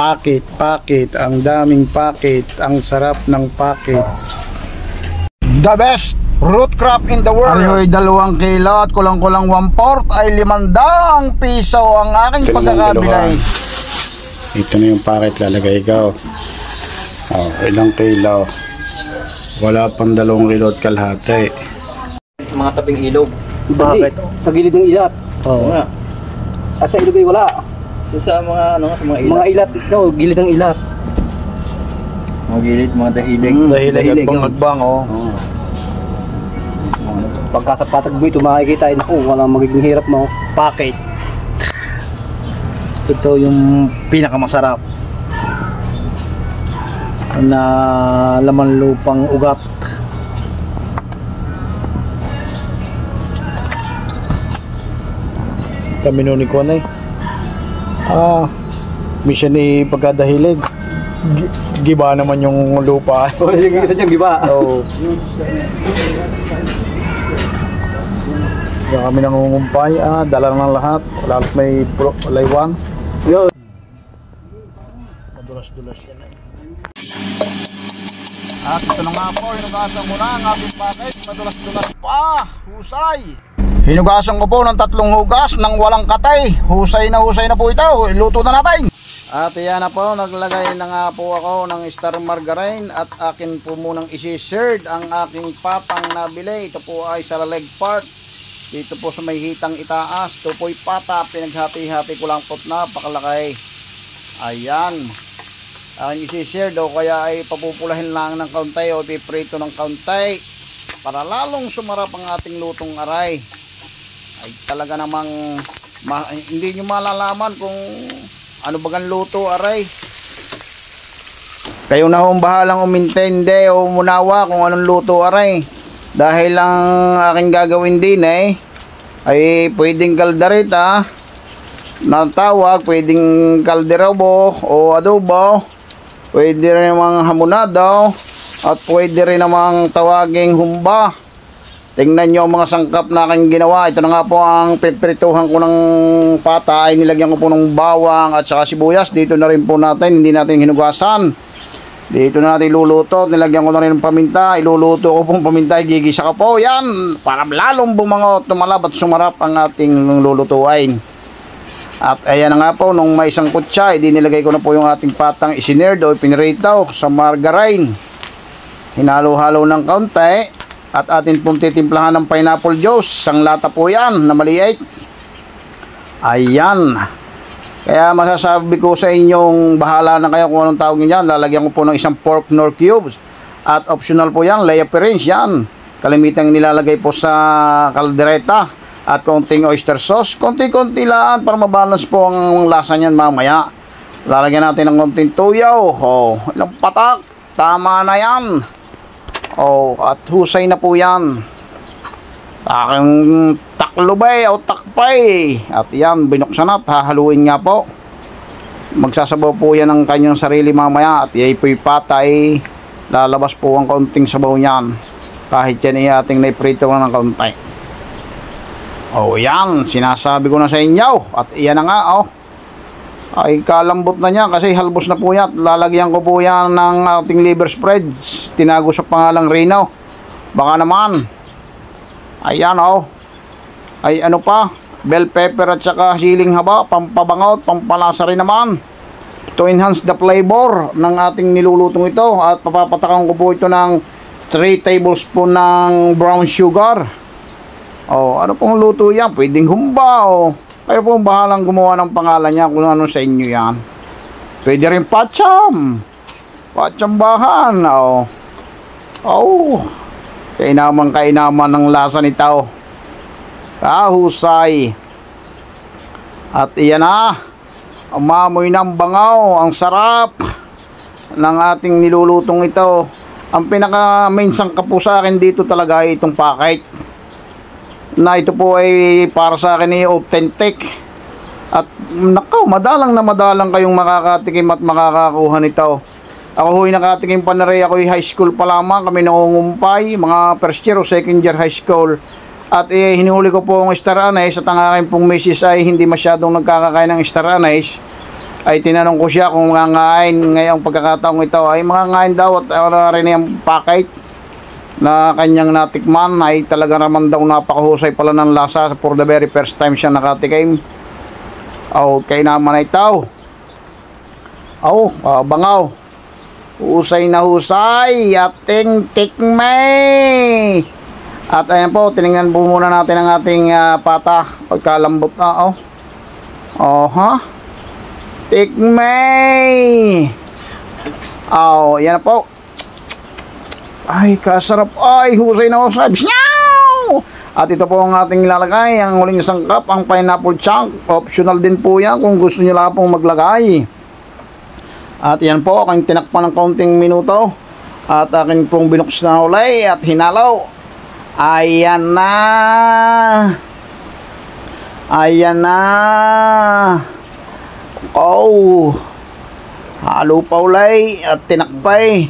Pakit, ang daming pakit, ang sarap ng pakit. The best root crop in the world. Arihoy 2 kilo at kulang-kulang 1/4 ay 500 piso ang aking pagkakabilay. Ito na yung pakit, lalagay ko. Ilang kilo? Wala pang 2 kilo at kalahati. Mga tabing ilog. Bakit? Sa gilid ng ilat. Oo. Sa ilog ay wala. Sa mga sa mga ilat. Mga ilat, gilid ng ilat. Mga gilid, mga dahilig. Dahilig at bangbang, Pagka sa patagbo ito makikita, walang magiging hirap mo. Pakit. Ito yung pinakamasarap na laman lupang ugat. Kami nun ni Kuan mission ni pagkadahilig. Giba naman yung lupa. Kita niyo giba. Oo. Kaya kami nangungumpay, dala ng lahat. Lahat may laywan. Madulas-dulas yan At ito na nga po, hinugasan mo na ang ating pakit. Madulas-dulas pa. Husay. Hinugasan ko po ng 3 hugas ng walang katay. Husay na po ito. Iluto na natin. At yan na po, naglagay na nga po ako ng star margarine. At akin po munang isi-serve ang aking patang nabili. Ito po ay sa leg part. Dito po sa may hitang itaas. Ito po'y pata. Pinaghati-hati ko lang po. Napakalaki. Ayan. Aking isi-share daw. Kaya ay papupulahin lang ng kaunti o piprito ng kaunti. Para lalong sumarap ang ating lutong aray. Ay talaga namang hindi nyo malalaman kung ano bagang luto aray. Kayo na hong bahalang umintindi o umunawa kung anong luto aray. Dahil lang aking gagawin din ay pwedeng kaldereta na tawag, pwedeng kalderabo o adobo, pwede rin namang hamonado, at pwede rin namang tawaging humba. Tingnan nyo ang mga sangkap na aking ginawa. Ito na nga po ang piprituhan ko ng pata, ay nilagyan ko po ng bawang at saka sibuyas. Dito na rin po natin, hindi natin hinugasan. Dito na natin iluluto. Nilagyan ko na rin ng paminta. Iluluto ko pong paminta. Gigisa ko po. Yan. Para lalong bumangot, tumalab at sumarap ang ating lulutuin. At ayan na nga po. Nung may isang kutsa, nilagay ko na po yung ating patang isinerd o pinirito sa margarine. Hinalo-halo ng kaunti. At atin pong titimplahan ng pineapple juice. Isang lata po yan na maliit. Ayan. Kaya masasabi ko sa inyong bahala na kayo kung anong tawag niyan. Lalagyan ko po ng isang pork nor cubes. At optional po yan, lay appearance yan. Kalimitang nilalagay po sa kaldereta. At konting oyster sauce. Konti-konti lang para mabalance po ang lasa niyan mamaya. Lalagyan natin ng konting tuyaw. Ilang patak. Tama na yan. At husay na po yan. Aking taklubay o takpay. At yan, binuksan at hahaluin nga po. Magsasabaw po yan ng kanyang sarili mamaya. At yan po'y patay. Lalabas po ang kaunting sabaw niyan. Kahit yan ay ating naiprito ng kaunti. Yan, sinasabi ko na sa inyo. At yan na nga, ay kalambot na niya kasi halbos na po yan. Lalagyan ko po yan ng ating liver spreads. Tinago sa pangalang Reno. Baka naman. Ayan ay ano pa, bell pepper at saka siling haba, pampabangot, pampalasa rin naman to enhance the flavor ng ating nilulutong ito. At papapatakan ko po ito ng 3 tablespoon ng brown sugar. Ano pong luto yan? Pwedeng humba kayo pong bahalang gumawa ng pangalan niya kung ano sa inyo yan. Pwede rin patsambahan. Kainaman ng lasa nito. Husay. At iyan na. Umamoy ng bangaw. Ang sarap ng ating nilulutong ito. Ang pinaka main sangkap po sa akin dito talaga ay itong pakit. Na ito po ay para sa akin ay authentic. At madalang kayong makakatikim at makakakuha nito. Ako ho'y nakatikim pa na rin. Ako'y high school pa lamang. Kami nangungumpay. Mga first year o second year high school. At hinihuli ko po ang star anise. At ang aking pong misis ay hindi masyadong nagkakakain ng star anise. ay tinanong ko siya kung mangangain ngayong pagkakataong ito ay mangangain daw at rin yung packet na kanyang natikman ay talaga naman daw napakahusay pala ng lasa for the very first time siya nakatikim. Okay naman ay ito. Bangaw. Husay na husay ating tikmay. At ayan po, tinignan po muna natin ang ating pata pagkalambot na. Tikmay. Yan na po. Ay, kasarap. Ay, husay na husay. Bisyaw! At ito po ang ating ilalagay. Ang huling sangkap, ang pineapple chunk. Optional din po yan kung gusto nyo lang pong maglagay. At yan po, aking tinakpan ng kaunting minuto. At aking pong binuksan na ulay at hinalaw. Ayan na. Ayan na. Halo pa ulay at tinakpay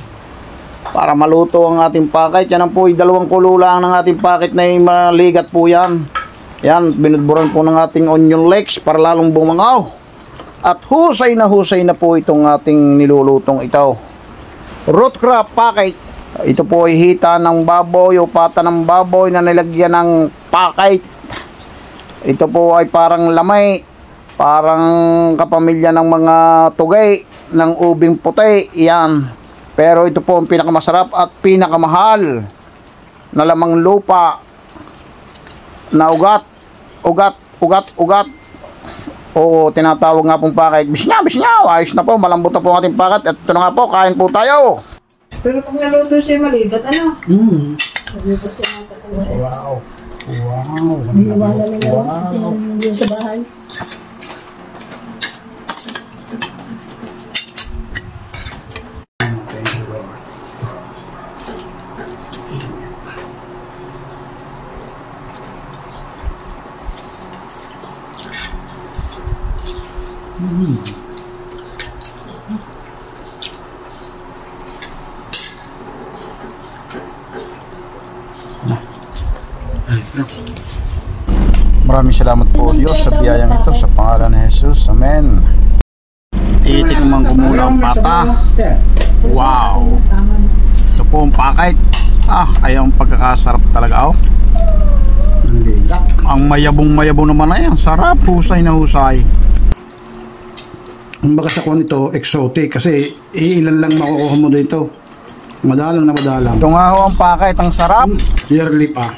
para maluto ang ating packet. Yan po, dalawang kulo lang ng ating packet na maligat po yan. Yan, binudburan po ng ating onion leeks para lalong bumangaw. At husay na po itong ating nilulutong ito. Root crab packet. Ito po ay hita ng baboy o pata ng baboy na nilagyan ng packet. Ito po ay parang lamay, parang kapamilya ng mga tugay ng ubing puti. Yan. Pero ito po ang pinakamasarap at pinakamahal na lamang lupa na ugat. O tinatawag nga pong packet. Bisnya. Ayos na po, malambot na po ang ating packet. At ito na nga po, kain po tayo. Pero pag naluto siya maligat, ano? Wow. Iniwala na lang sa bahay. Maraming salamat po Diyos sa biyayang ito sa pangalan ni Jesus. Amen. Titikman ko muna ang pata. Wow. Ito po ang packet. Ayaw ang pagkakasarap talaga. Ang mayabong naman na yan. Sarap, husay na husay. Ang baga sa kuwan ito, exotic kasi ilan lang makukuha mo dito. Madalang na madalang. Ito nga ho ang packet, ang sarap. Yearly pa.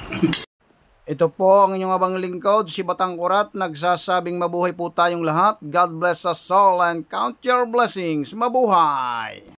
Ito po ang inyong abang lingkod, si Batang Kurat, nagsasabing mabuhay po tayong lahat. God bless us all and count your blessings. Mabuhay!